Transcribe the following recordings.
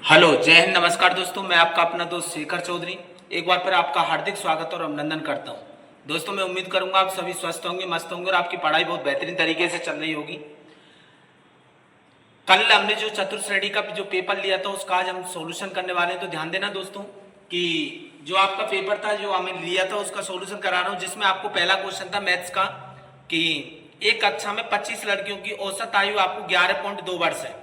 Hello, जय हिंद, नमस्कार दोस्तों। मैं आपका अपना दोस्त शेखर चौधरी एक बार फिर आपका हार्दिक स्वागत और अभिनंदन करता हूं। दोस्तों, मैं उम्मीद करूंगा आप सभी स्वस्थ होंगे, मस्त होंगे और आपकी पढ़ाई बहुत बेहतरीन तरीके से चल रही होगी। कल हमने जो चतुर्थ श्रेणी का जो पेपर लिया था उसका आज हम सॉल्यूशन करने वाले हैं। तो ध्यान देना दोस्तों कि जो आपका पेपर था जो हमने लिया था उसका सॉल्यूशन करा रहा हूँ, जिसमें आपको पहला क्वेश्चन था मैथ्स का कि एक कक्षा में 25 लड़कियों की औसत आयु आपको 11.2 वर्ष है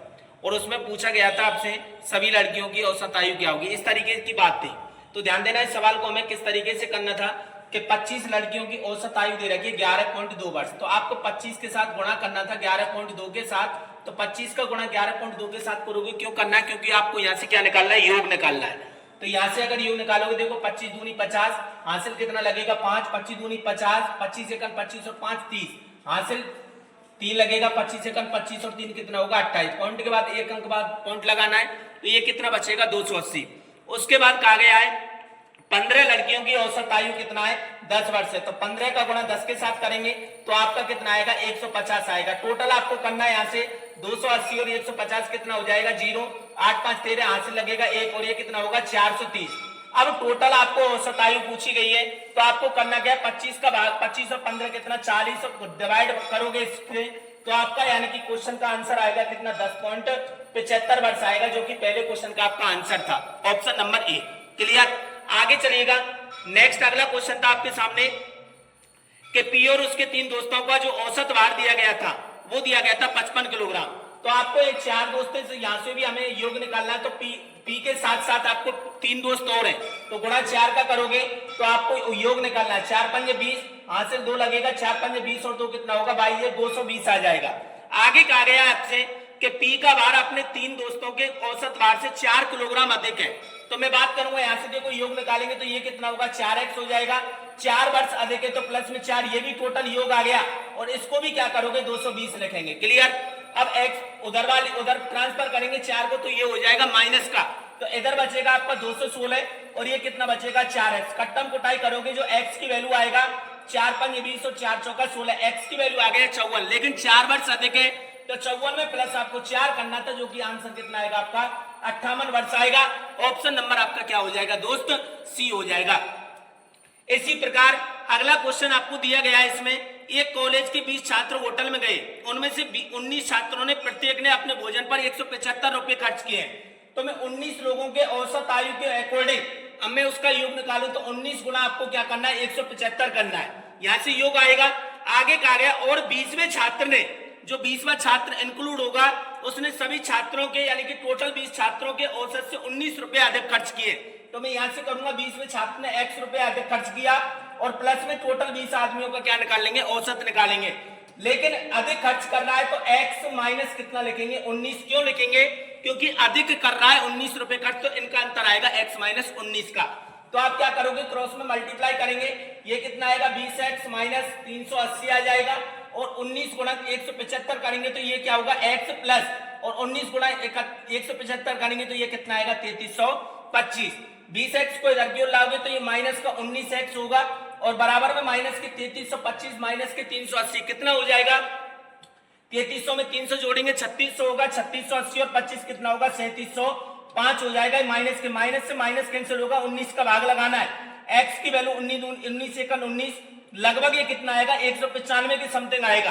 और उसमें पूछा गया था आपसे सभी लड़कियों की औसत आयु क्या होगी। इस तरीके की बात थी। तो ध्यान देना इस सवाल को हमें किस तरीके से करना था कि 25 लड़कियों की औसत आयु दे रखी है 11.2 वर्ष। तो आपको 25 के साथ गुणा करना था 11.2 के साथ। तो 25 का गुणा 11.2 के साथ करोगे। क्यों करना है? क्योंकि आपको यहाँ से क्या निकालना है? योग निकालना है। तो यहाँ से अगर योग निकालोगे, देखो 25 दूनी 50, हासिल कितना लगेगा 5, 25 दूनी 50, 25 एकम 25 और 5 30, हासिल 3 लगेगा, 25 सेकंड 25 और 3 कितना होगा 28। पॉइंट के बाद एक अंक बाद पॉइंट लगाना है। तो ये कितना बचेगा 280। उसके बाद कहा गया है 15 लड़कियों की औसत आयु कितना है 10 वर्ष है। तो 15 का गुणा 10 के साथ करेंगे तो आपका कितना आएगा 150 आएगा। टोटल आपको करना है यहाँ से 280 और 150 कितना हो जाएगा 0, 8 5 13, हासिल लगेगा 1 और ये कितना होगा 430। अब टोटल आपको औसत आयु पूछी गई है तो आपको करना क्या है 25 का भाग 25 और 15 कितना 40 और डिवाइड करोगे इससे तो आपका यानी कि क्वेश्चन का आंसर आएगा कितना 10.75 वर्ष आएगा, जो कि पहले क्वेश्चन का आपका आंसर था, ऑप्शन नंबर ए। क्लियर? आगे चलिएगा। नेक्स्ट अगला क्वेश्चन था आपके सामने कि पी और उसके 3 दोस्तों का जो औसत भार दिया गया था वो दिया गया था 55 किलोग्राम। तो आपको एक 4 दोस्त है, यहाँ से भी हमें योग निकालना है। तो पी के साथ साथ आपको 3 दोस्त और हैं तो गुणा 4 का करोगे तो आपको योग निकालना है। 4 पंजे 20, हासिल 2 लगेगा, 4 पंजे 20 और 2 कितना होगा 22, 220 आ जाएगा। आगे कहा गया आपसे कि पी का भार अपने 3 दोस्तों के औसत भार से 4 किलोग्राम अधिक है। तो मैं बात करूंगा यहाँ से, देखो योग निकालेंगे तो ये कितना होगा 4x हो जाएगा। 4 वर्ष अधिक है तो प्लस में 4, ये भी टोटल योग आ गया और इसको भी क्या करोगे 220 लिखेंगे। क्लियर? अब x उधर ट्रांसफर करेंगे 4 को तो ये हो जाएगा माइनस का, तो इधर बचेगा आपका 216 और ये कितना बचेगा 4x। कट्टम कुटाई करोगे जो x की वैल्यू आएगा 4 पंजे 20 और 4 चौका 16, x की वैल्यू आ गया 54, लेकिन 4 वर्ष अधिक है तो 54 में प्लस आपको 4 करना था, जो कि आंसर कितना आएगा आपका 58 वर्ष आएगा। ऑप्शन नंबर आपका क्या हो जाएगा दोस्त? सी हो जाएगा। इसी प्रकार अगला क्वेश्चन आपको दिया गया है। इसमें एक कॉलेज के 20 छात्र होटल में गए, उनमें से 19 छात्रों ने प्रत्येक ने अपने भोजन पर 175 रुपए खर्च किए। तो मैं 19 लोगों के औसत आयु के अकॉर्डिंग अब मैं उसका योग निकालूं तो 19 गुना आपको क्या करना है 175 करना है, यहां से योग आएगा। आगे कहा गया और 20वें छात्र ने, जो 20वां छात्र इंक्लूड होगा, उसने सभी छात्रों के यानी कि टोटल 20 छात्रों के औसत से 19 रुपए अधिक खर्च किए। तो मैं यहां से करूंगा 20वें छात्र ने x रुपए अधिक खर्च किया और प्लस में टोटल 20 आदमियों का क्या निकालेंगे औसत निकालेंगे। लेकिन अधिक खर्च कर रहा है तो x माइनस कितना लिखेंगे 19। क्यों लिखेंगे? क्योंकि अधिक कर रहा है 19 रुपए खर्च, तो इनका अंतर आएगा x माइनस 19 का। तो आप क्या करोगे क्रॉस में मल्टीप्लाई करेंगे, ये कितना आएगा 20x माइनस 380 आ जाएगा और 19 गुणा 175 करेंगे तो ये क्या होगा x प्लस और 19 गुणा 175 करेंगे तो ये कितना आएगा 3325। 20x को इधर की ओर लाओगे तो ये माइनस का 19x होगा और बराबर में माइनस के 3325 माइनस के 380 कितना हो जाएगा 3300 में 300 जोड़ेंगे 3600 होगा, 3680 और 25 कितना होगा 3705 हो जाएगा। माइनस के माइनस से माइनस कैंसिल होगा, 19 का भाग लगाना है। x की वैल्यू 19 एकन 19 लगभग ये कितना आएगा 195 के समथिंग आएगा।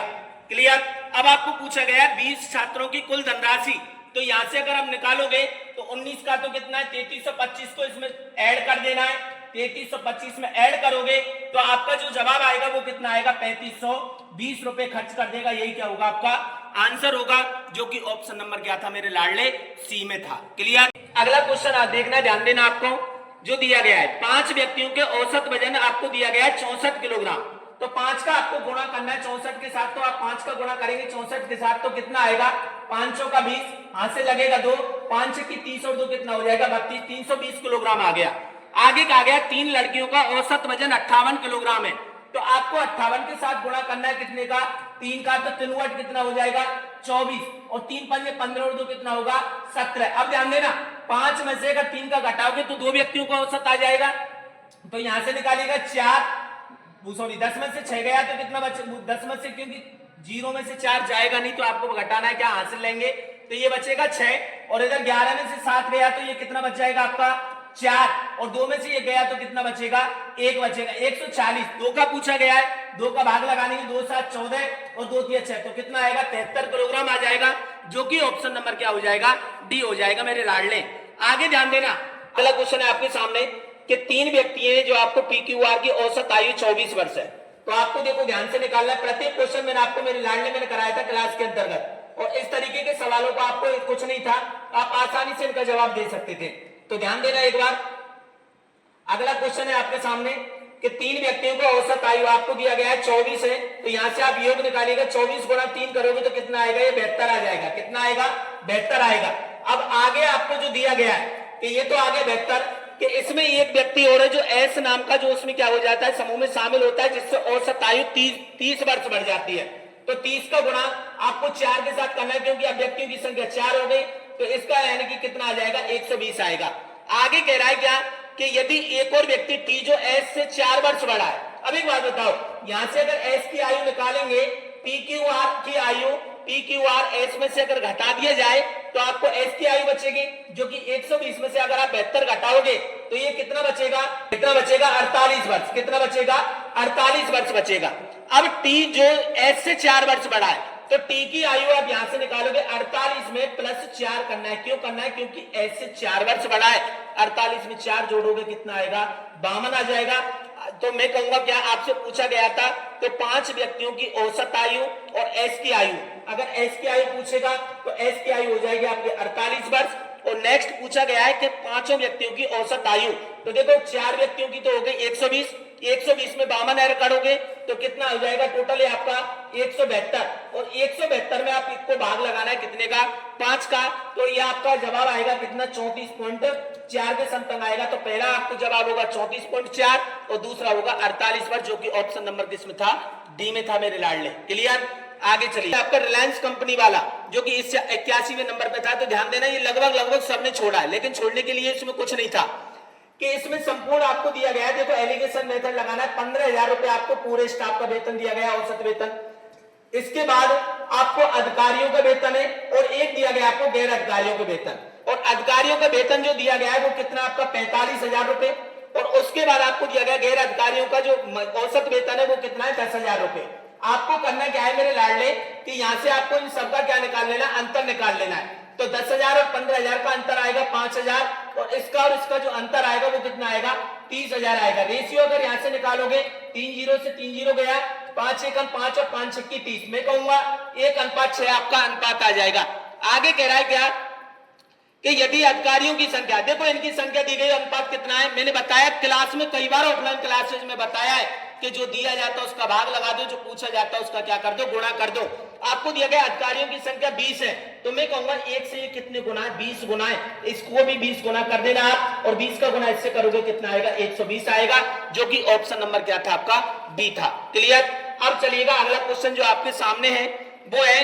क्लियर? अब आपको पूछा गया 20 छात्रों की कुल धनराशि, तो यहां से अगर आप निकालोगे तो 19 का तो कितना है 3325 को इसमें ऐड कर देना है। 3325 में ऐड करोगे तो आपका जो जवाब आएगा वो कितना आएगा 3520 रुपए खर्च कर देगा। यही क्या होगा आपका आंसर होगा, जो कि ऑप्शन नंबर क्या था मेरे लाडले सी में था। क्लियर? अगला क्वेश्चन आप देखना, ध्यान देना आपको जो दिया गया है 5 व्यक्तियों के औसत वजन आपको दिया गया है 64 किलोग्राम। तो 5 का आपको गुणा करना है 64 के साथ, तो आप 5 का गुणा करेंगे 64 के साथ तो कितना आएगा 500 का 20, हाथ से लगेगा 2, 5 की 30 और 2 कितना हो जाएगा 32, 320 किलोग्राम आ गया। आगे कहा गया 3 लड़कियों का औसत वजन 58 किलोग्राम है। तो आपको 58 के साथ गुणा करना है कितने का 3 का, तो 3 कितना हो जाएगा 24 और 3 पंजे 15 और 2 कितना होगा 17। अब ध्यान देना 5 में से अगर 3 का घटाओगे तो 2 व्यक्तियों का औसत आ जाएगा। तो यहां से निकालेगा 4, सॉरी 10 में से 6 गया तो कितना बचे 10 में से, क्योंकि 0 में से 4 जाएगा नहीं तो आपको घटाना है क्या हासिल लेंगे तो ये बचेगा 6 और इधर 11 में से 7 गया तो ये कितना बच जाएगा आपका 4 और 2 में से ये गया तो कितना बचेगा 1 बचेगा 140। 2 का पूछा गया है, 2 का भाग लगाने की 2 7 14 और 2 3 6 तो कितना आएगा 73 किलोग्राम आ जाएगा, जो कि ऑप्शन नंबर क्या हो जाएगा डी हो जाएगा मेरे लाडले। आगे ध्यान देना, अगला क्वेश्चन है आपके सामने कि 3 व्यक्ति हैं जो आपको पीक्यूआर की औसत आयु 24 वर्ष है। तो आपको देखो ध्यान से निकालना है, प्रत्येक क्वेश्चन मैंने आपको मेरे लाडले मैंने कराया था क्लास के अंतर्गत और इस तरीके के सवालों का आपको कुछ नहीं था, आप आसानी से इनका जवाब दे सकते थे। तो ध्यान देना एक बार, अगला क्वेश्चन है आपके सामने कि 3 व्यक्तियों को औसत आयु आपको दिया गया है 24 है, तो यहां से आप योग निकालिएगा 24 गुणा 3 करोगे तो कितना आएगा ये 72 आ जाएगा। कितना आएगा 72 आएगा। अब आगे आपको जो दिया गया है कि ये तो आगे 72 कि इसमें एक व्यक्ति और है जो एस नाम का जो उसमें क्या हो जाता है समूह में शामिल होता है, जिससे औसत आयु 30 वर्ष बढ़ जाती है। तो 30 का गुणा आपको 4 के साथ करना है क्योंकि अब व्यक्तियों की संख्या 4 हो गई, तो इसका यानी कि कितना आ जाएगा 120 आएगा। आगे कह रहा है क्या कि यदि एक और व्यक्ति टी जो एस से 4 वर्ष बड़ा है। अब एक बात बताओ, यहां से अगर एस की आयु निकालेंगे, पी क्यू आर की आयु पी क्यू आर एस में से अगर घटा दिया जाए तो आपको एस की आयु बचेगी जो कि 120 में से अगर आप 72 घटाओगे तो ये कितना बचेगा 48 वर्ष। कितना बचेगा 48 वर्ष बचेगा। अब टी जो एस से 4 वर्ष बड़ा है तो टी की आयु आप यहां से निकालोगे 48 में प्लस 4 करना है। क्यों करना है? क्योंकि एस से 4 वर्ष बड़ा है। 48 में 4 जोड़ोगे कितना आएगा 52 आ जाएगा। तो मैं कहूंगा क्या आपसे पूछा गया था तो 5 व्यक्तियों की औसत आयु और एस की आयु, अगर एस की आयु पूछेगा तो एस की आयु हो जाएगी आपकी 48 वर्ष। और नेक्स्ट पूछा गया है कि 5 व्यक्तियों की औसत आयु, तो देखो 4 व्यक्तियों की तो हो गई 120 में 52 ऐड करोगे तो कितना हो जाएगा टोटल है आपका 172 और 172 में आप इसको भाग लगाना है कितने का 5 का, तो ये आपका जवाब आएगा कितना 34.4 के समथिंग आएगा। तो पहला आपको जवाब होगा 34.4 और दूसरा होगा 48 वर्ष, जो कि ऑप्शन नंबर किसमें था डी में था मेरे लाडले। क्लियर? आगे चलिए, आपका रिलायंस कंपनी वाला जो कि इससे 81वें नंबर पे था। तो ध्यान देना ये लगभग सबने छोड़ा है, लेकिन छोड़ने के लिए इसमें कुछ नहीं था कि इसमें संपूर्ण आपको दिया गया है। देखो एलिगेशन मेथड लगाना है। 15,000 रुपए आपको पूरे स्टाफ का वेतन दिया गया, औसत वेतन। इसके बाद आपको अधिकारियों का वेतन है और एक दिया गया आपको गैर अधिकारियों का वेतन। और अधिकारियों का वेतन जो दिया गया है वो कितना आपका 45,000 रुपए और उसके बाद आपको दिया गया गैर अधिकारियों का जो औसत वेतन है वो कितना है 10,000 रुपए। आपको करना क्या है मेरे लाडले कि यहां से आपको इन सबका क्या निकाल लेना, अंतर निकाल लेना है। तो 10,000 और 15,000 का अंतर आएगा 5,000 और इसका जो अंतर आएगा वो कितना आएगा 30,000 आएगा। रेशियो अगर यहां से निकालोगे 3 0 से 3 0 गया, 5 1 5 और 5 6 30, मैं कहूंगा 1:6 आपका अनुपात आ जाएगा। आगे कह रहा है क्या कि यदि अधिकारियों की संख्या, देखो इनकी संख्या दी गई, अनुपात कितना है मैंने बताया क्लास में, कई बार ऑफलाइन क्लासेज में बताया है कि जो दिया जाता है उसका भाग लगा दो, जो पूछा जाता है उसका क्या कर दो गुणा कर दो। आपको दिया गया अधिकारियों की संख्या 20 है तो मैं कहूंगा 1 से ये कितने गुना है 20 गुना है, इसको भी 20 गुना कर देना आप और 20 का गुना इससे करोगे कितना आएगा 120 आएगा, जो कि ऑप्शन नंबर क्या था आपका बी था। क्लियर? अब चलिएगा अगला क्वेश्चन जो आपके सामने है वो है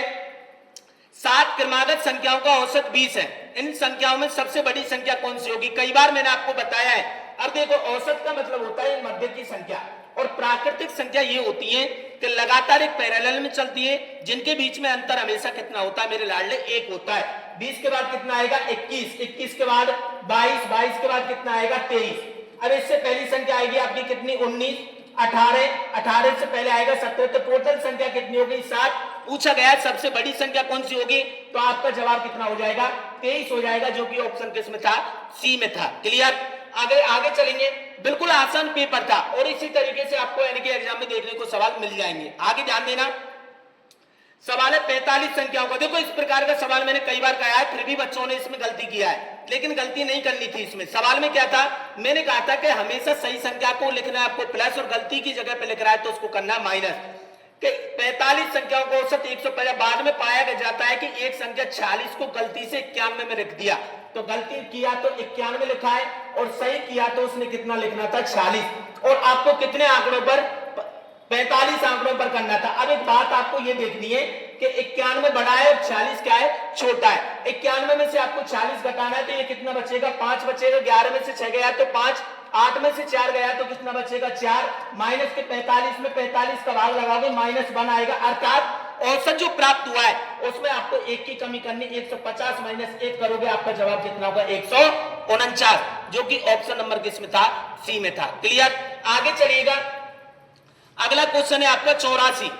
7 क्रमागत संख्याओं का औसत 20 है। इन संख्याओं में सबसे बड़ी संख्या कौन सी होगी? कई बार मैंने आपको बताया है। अब देखो औसत का मतलब होता है मध्य की संख्या और प्राकृतिक संख्या ये होती है कि लगातार एक पैरेलल में चलती है जिनके बीच में अंतर हमेशा कितना होता है मेरे लाडले 1 होता है। 20 के बाद कितना आएगा 21, 21 के बाद 22, 22 के बाद कितना आएगा 23। अब इससे पहली संख्या आएगी आपकी कितनी 19, 18, 18 से पहले आएगा 17, तो टोटल संख्या कितनी होगी 7। पूछा गया सबसे बड़ी संख्या कौन सी होगी तो आपका जवाब कितना हो जाएगा 23 हो जाएगा, जो कि ऑप्शन किस में था सी में था। क्लियर? आगे चलेंगे, बिल्कुल आसान पेपर था और इसी तरीके से आपको यानी कि एग्जाम में देखने को सवाल मिल जाएंगे। आगे ध्यान देना, सवाल है 45 संख्याओं का। देखो इस प्रकार का सवाल मैंने कई बार कहा है, फिर भी बच्चों ने इसमें गलती किया है, लेकिन गलती नहीं करनी थी। इसमें सवाल में क्या था मैंने कहा था कि हमेशा सही संख्या को लिखना है आपको प्लस और गलती की जगह पे लिख रहा है तो उसको करना है माइनस। 45 संख्याओं को औसत 150, बाद में पाया जाता है कि एक संख्या 46 को गलती से 91 में लिख दिया, तो गलती किया तो 91 लिखा है और सही किया तो उसने कितना लिखना था 46। और आपको कितने आंकड़ों पर 45 आंकड़ों पर करना था। अब एक बात आपको ये देखनी है कि 91 बड़ा है और 46 क्या है छोटा है। 91 में से आपको 40 घटाना है तो ये कितना बचेगा 5 बचेगा। 11 में से 6 गया तो 5, 8 में से 4 गया तो कितना बचेगा 4, माइनस के 45 में 45 का भाग लगाओगे -1 आएगा। अर्थात औसत जो प्राप्त हुआ है उसमें आपको एक की कमी करनी, 150 माइनस 1 करोगे, आपका जवाब कितना होगा 149, जो कि ऑप्शन नंबर किसमें था, सी में था। क्लियर। आगे चलिएगा, अगला क्वेश्चन है आपका 84।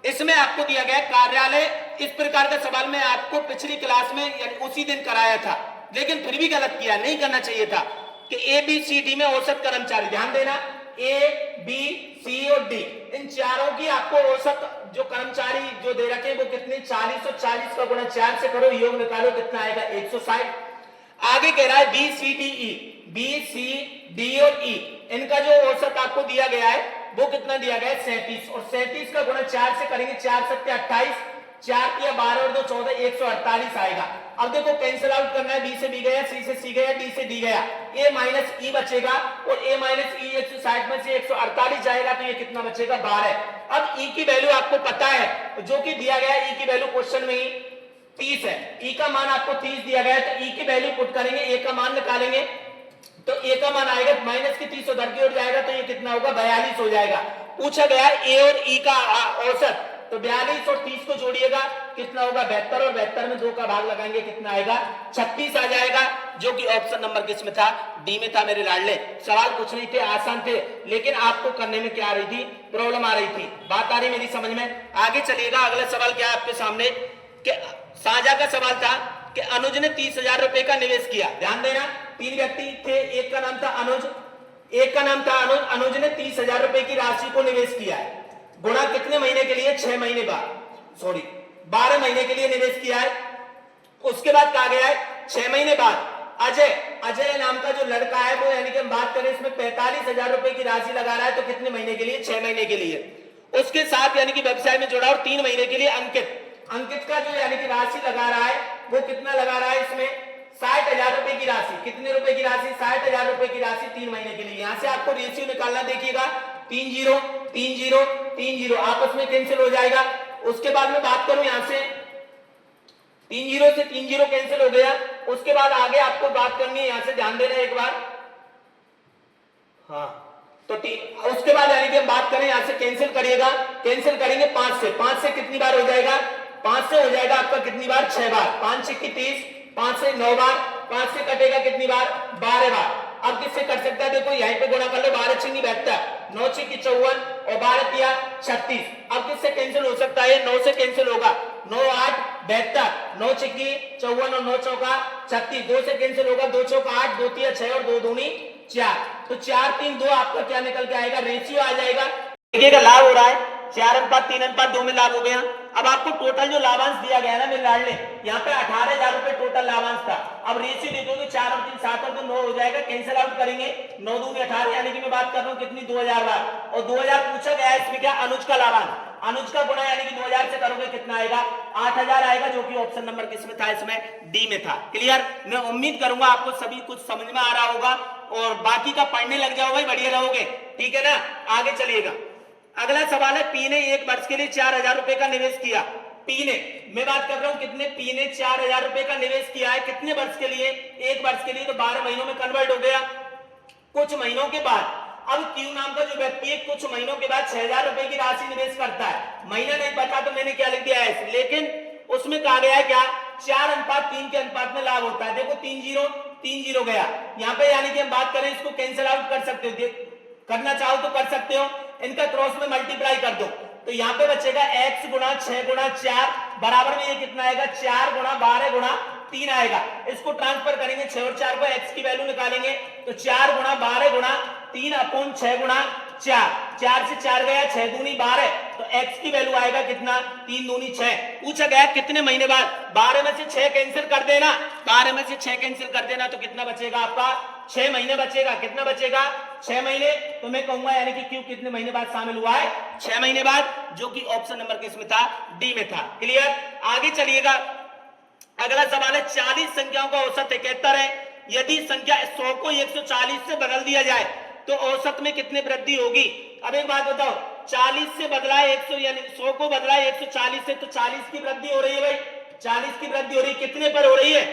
इसमें आपको दिया गया कार्यालय, इस प्रकार का सवाल मैं आपको पिछली क्लास में यानी उसी दिन कराया था, लेकिन फिर भी गलत किया, नहीं करना चाहिए था कि ए बी सी डी में औसत कर्मचारी, ध्यान देना, ए बी सी और डी इन चारों की आपको औसत जो कर्मचारी जो दे रखे वो कितने, 40 और 40 का गुणा 4 से करो, योग निकालो, कितना आएगा 160। आगे कह रहा है B C D E, B C D और ई इनका जो औसत आपको दिया गया है वो कितना दिया गया है 37, और 37 का गुणा 4 से करेंगे, 4 7 28, 4 किया 12 और 2 14, 148 आएगा। अब देखो कैंसिल आउट करना है, बी से बी गया, सी से सी गया, डी से डी गया, ए माइनस ई बचेगा, और ए माइनस ई 160 में से 148 जाएगा, तो ये कितना बचेगा 12। अब ई की वैल्यू आपको पता है, जो कि दिया गया है ई की वैल्यू क्वेश्चन में ही 30 है, ई का मान आपको 30 दिया गया है, तो ई की वैल्यू पुट करेंगे, ए का मान निकालेंगे, तो ए का मान आएगा माइनस की 30 उधर की ओर जाएगा, तो ये कितना होगा 42 हो जाएगा। पूछा गया है ए और ई का औसत, तो 42 और 30 को जोड़िएगा, कितना होगा 72, और 72 में 2 का भाग लगाएंगे, कितना आएगा 36 आ जाएगा, जो कि ऑप्शन नंबर किस में था, डी में था मेरे लाडले। सवाल कुछ नहीं थे, आसान थे, लेकिन आपको करने में क्या आ रही थी, प्रॉब्लम आ रही थी। बात आ रही मेरी समझ में। आगे चलिएगा, अगला सवाल क्या है आपके सामने, कि साझा का सवाल था कि अनुज ने 30,000 रुपए का निवेश किया। ध्यान देना, 3 व्यक्ति थे, एक का नाम था अनुज, एक का नाम था अनुज। अनुज ने 30,000 रुपए की राशि को निवेश किया है, गुणा कितने महीने के लिए, 6 महीने बाद, सॉरी 12 महीने के लिए निवेश किया है। उसके बाद कहा गया है 6 महीने बाद अजय नाम का जो लड़का है वो, यानी कि हम बात करें इसमें 45,000 रुपए की राशि लगा रहा है, तो कितने महीने के लिए, 6 महीने के लिए। उसके साथ यानी कि व्यवसाय में जुड़ा, और 3 महीने के लिए अंकित का जो यानी कि राशि लगा रहा है वो कितना लगा रहा है इसमें, 60,000 रुपए की राशि। कितने रुपए की राशि, 60,000 रुपए की राशि 3 महीने के लिए। यहां से आपको रेशियो निकालना, देखिएगा 3 0 3 0 3 0 आपस में कैंसिल हो जाएगा। उसके बाद में बात करूं, यहां से 3 0 से 3 0 कैंसिल हो गया। उसके बाद आगे आपको बात करनी है, यहां से ध्यान देना एक बार, हाँ, तो उसके बाद यानी कि हम बात करें, यहां से कैंसिल करिएगा, कैंसिल करेंगे 5 से कितनी बार हो जाएगा, 5 से हो जाएगा आपका कितनी बार, 6 बार, 5 6 30, 5 से 9 बार, 5 से कटेगा कितनी बार, 12 बार। अब किससे कट सकता है, देखो यहीं पे गुणा कर लो, 12 6 72, 9 6 54 और 12 तिया 36। अब किससे कैंसिल हो सकता है, 9 से कैंसिल होगा, 9 8 72, 9 6 54 और 9 चौका 36, 2 से कैंसिल होगा, 2 चौका 8, 2 तिया 6 और 2 दूनी 4, तो 4 3 2 आपका क्या निकल के आएगा, रेशियो आ जाएगा। देखिएगा लाभ हो रहा है, 4:3:2 में लाभ हो गया। अब आपको टोटल जो लाभांश दिया गया ना मेरे लाडले, यहाँ पे 18,000 रुपए टोटल लाभांश था। अब रेशियो देखोगे 4 और 3 7 और 2 9 हो जाएगा, कैंसिल आउट करेंगे, 9 दूनी 18, यानी कि मैं बात कर रहा हूँ कितनी, 2,000 बार, और 2,000 पूछा गया है इसमें क्या, अनुज का लाभांश, अनुज का गुणा यानी कि 2,000 से करोगे कितना आएगा, 8,000 आएगा, जो कि ऑप्शन नंबर किसमें था, इसमें डी में था। क्लियर। मैं उम्मीद करूंगा आपको सभी कुछ समझ में आ रहा होगा, और बाकी का पढ़ने लग जाओ भाई, बढ़िया रहोगे, ठीक है ना। आगे चलिएगा, अगला सवाल है, पी ने 1 वर्ष के लिए 4,000 रुपए का निवेश किया। पी ने, मैं बात कर रहा हूं कितने, पी ने 4,000 रुपए का निवेश किया है, कितने वर्ष के लिए, 1 वर्ष के लिए, तो 12 महीनों में कन्वर्ट हो गया। कुछ महीनों के बाद, अब क्यू नाम का जो व्यक्ति है कुछ महीनों के बाद 6,000 रुपए की राशि निवेश करता है। महीना नहीं पता तो मैंने क्या लिख दिया है, लेकिन उसमें कहा गया है क्या, 4:3 के अनुपात में लाभ होता है। देखो 3 0 गया यहाँ पे, यानी कि हम बात करें इसको कैंसिल आउट कर सकते हो, करना चाहो तो कर सकते हो, इनका क्रॉस में मल्टीप्लाई कर दो, तो यहाँ पे बचेगा x गुणा 6 गुणा 4 बराबर में ये कितना आएगा, 4 गुणा 12 गुणा 3 आएगा। इसको ट्रांसफर करेंगे, 6 और 4 को x की वैल्यू निकालेंगे, तो 4 गुणा 12 गुणा 3 अपॉन 6 गुणा 4, 4 से 4 गया, 6 दूनी 12, तो x की वैल्यू आएगा कितना, 3 दूनी 6। पूछा गया कितने महीने बाद, 12 में से 6 कैंसिल कर देना, 12 में से 6 कैंसिल कर देना, तो कितना बचेगा आपका, 6 महीने बचेगा। कितना बचेगा, 6 महीने। तो मैं कहूंगा यानी कि क्यों कितने महीने बाद शामिल हुआ है, 6 महीने बाद, जो कि ऑप्शन नंबर किसमें था, डी में था। क्लियर। आगे चलिएगा, अगला सवाल है, 40 संख्याओं का औसत 71 है, यदि संख्या 100 को 140 से बदल दिया जाए तो औसत में कितने वृद्धि होगी। अब एक बात बताओ, 40 से बदला है 100, यानी 100 को बदला है 140 से, तो 40 की वृद्धि हो रही है भाई, 40 की वृद्धि हो रही है, कितने पर हो रही है,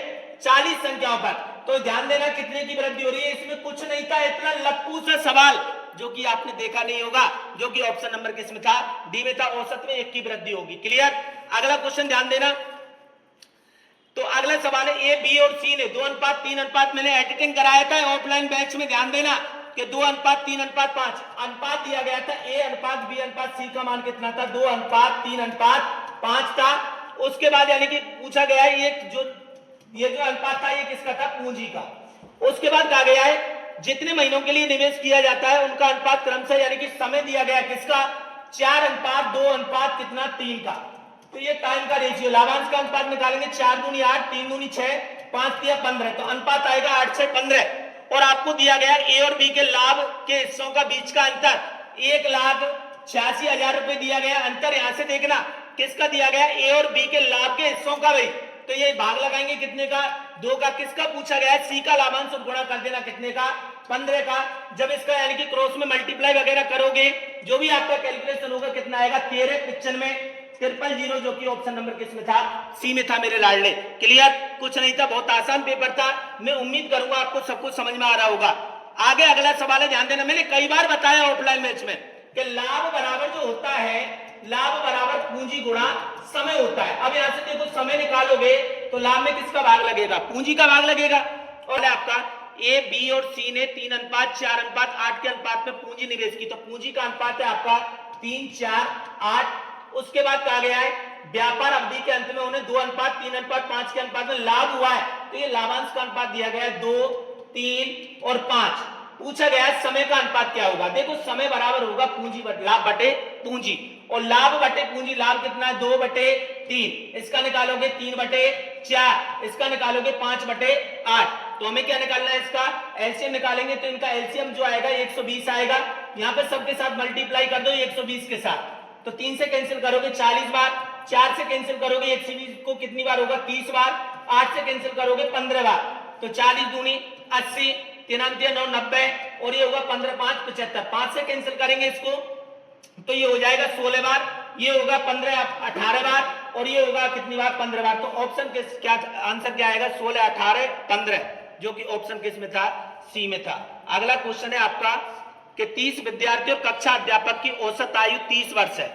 40 संख्याओं पर। तो ध्यान देना कितने की वृद्धि हो रही है, इसमें कुछ नहीं था, इतना लप्पू सा सवाल जो कि आपने देखा नहीं होगा, जो कि ऑप्शन नंबर किसमें था, डी में था, औसत में 1 की वृद्धि होगी। क्लियर। अगला क्वेश्चन ध्यान देना। तो अगला सवाल है ए, बी और सी ने 2:3 मैंने एडिटिंग कराया था ऑफलाइन बैच में, ध्यान देना कि 2:3:5 अनुपात दिया गया था, ए अनुपात बी अनुपात सी का मान कितना था, 2:3:5 था। उसके बाद यानी कि पूछा गया है ये जो अनुपात था ये किसका था, पूंजी का। उसके बाद कहा गया है जितने महीनों के लिए निवेश किया जाता है उनका अनुपात क्रमशः यानी कि समय दिया गया किसका, 4:2:3 का। तो ये टाइम का रेशियो, लाभांश का अनुपात निकालेंगे, 4 दूनी 8, 3 दूनी 6, 5 तिया 15, तो अनुपात आएगा 8 से 15। और आपको दिया गया ए और बी के लाभ के हिस्सों का बीच का अंतर 1,86,000 रुपए दिया गया। अंतर यहां से देखना किसका दिया गया, ए और बी के लाभ के हिस्सों का भाई, तो ये भाग लगाएंगे कितने का, 2 का। किसका पूछा गया है, सी का लाभांश, और गुणा कर देना कितने का, 15 का। जब इसका यानी कि क्रॉस में मल्टीप्लाई वगैरह करोगे जो भी आपका कैलकुलेशन होगा कितना आएगा, 13,95 000, जो कि ऑप्शन नंबर किसमें था, सी में था मेरे लाडले। क्लियर। कुछ नहीं था, बहुत आसान पेपर था। मैं उम्मीद करूंगा आपको सब कुछ समझ में आ रहा होगा। आगे अगला सवाल है, ध्यान देना, मैंने कई बार बताया ऑफलाइन मैच में कि लाभ बराबर जो होता है, लाभ बराबर पूंजी गुणा समय होता है। अब यहां से देखो समय निकालोगे तो लाभ में किसका भाग लगेगा, पूंजी का भाग लगेगा। और आपका ए, बी और सी ने 3:4:8 के अनुपात में पूंजी निवेश की, तो पूंजी का अनुपात है आपका 3:4:8। उसके बाद कहा गया है व्यापार अवधि के अंत में उन्हें 2:3:5 के अनुपात में लाभ हुआ है, तो ये लाभांश का अनुपात दिया गया है 2, 3 और 5। पूछा गया है समय का अनुपात क्या होगा, देखो समय बराबर होगा पूंजी लाभ बटे पूंजी, और लाभ बटे पूंजी, लाभ कितना है 2/3, इसका निकालोगे 3/4, इसका निकालोगे 5/8। तो हमें क्या निकालना है, इसका एलसीएम निकालेंगे, तो इनका एलसीएम जो आएगा 120 आएगा। यहाँ पे सबके साथ मल्टीप्लाई कर दो 120 के साथ, तो 3 से कैंसिल करोगे 40 बार, 4 से कैंसिल करोगे 120 को कितनी बार होगा, 30 बार, 8 से कैंसिल करोगे 15 बार, तो 40 दूनी 80, 3 9 90, और ये होगा 15 5 75, 5 से कैंसिल करेंगे इसको तो ये हो जाएगा 16 बार, ये होगा 15 18 बार, और ये होगा कितनी बार, 15 बार। तो ऑप्शन क्या आंसर क्या आएगा, 16 18 15, जो कि ऑप्शन किस में था, सी में था। अगला क्वेश्चन है आपका कि 30 विद्यार्थी और कक्षा अध्यापक की औसत आयु 30 वर्ष है।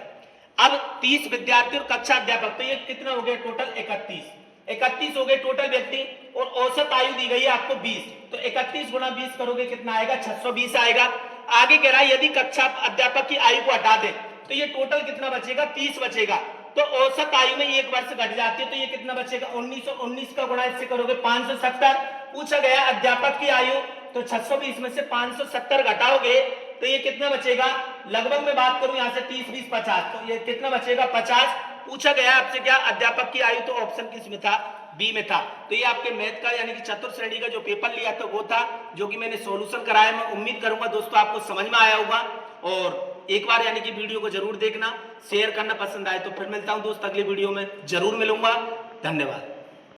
अब 30 विद्यार्थी और कक्षा अध्यापक, तो ये कितना हो गया टोटल, 31 हो गए टोटल व्यक्ति, और औसत आयु दी गई है आपको 20, तो 31 गुणा 20 करोगे कितना आएगा, 620 आएगा। आगे कह रहा है यदि कक्षा अध्यापक की आयु को हटा दे तो ये टोटल कितना बचेगा, 30 बचेगा। तो औसत आयु में 1 वर्ष घट जाती है, तो ये कितना बचेगा, 19 का गुणा इससे करोगे 570। पूछा गया अध्यापक की आयु, तो 620 में से 570 घटाओगे तो ये कितना बचेगा, लगभग मैं बात करूं यहां से 30 20 50, तो ये कितना बचेगा 50। पूछा गया आपसे क्या, अध्यापक की आयु, तो ऑप्शन किस में था, बी में था। तो ये आपके मैथ का यानी कि चतुर्थ श्रेणी का जो पेपर लिया था वो था, जो कि मैंने सॉल्यूशन कराया। मैं उम्मीद करूंगा दोस्तों आपको समझ में आया होगा, और एक बार यानी कि वीडियो को जरूर देखना, शेयर करना, पसंद आए तो फिर मिलता हूं दोस्त अगले वीडियो में, जरूर मिलूंगा। धन्यवाद।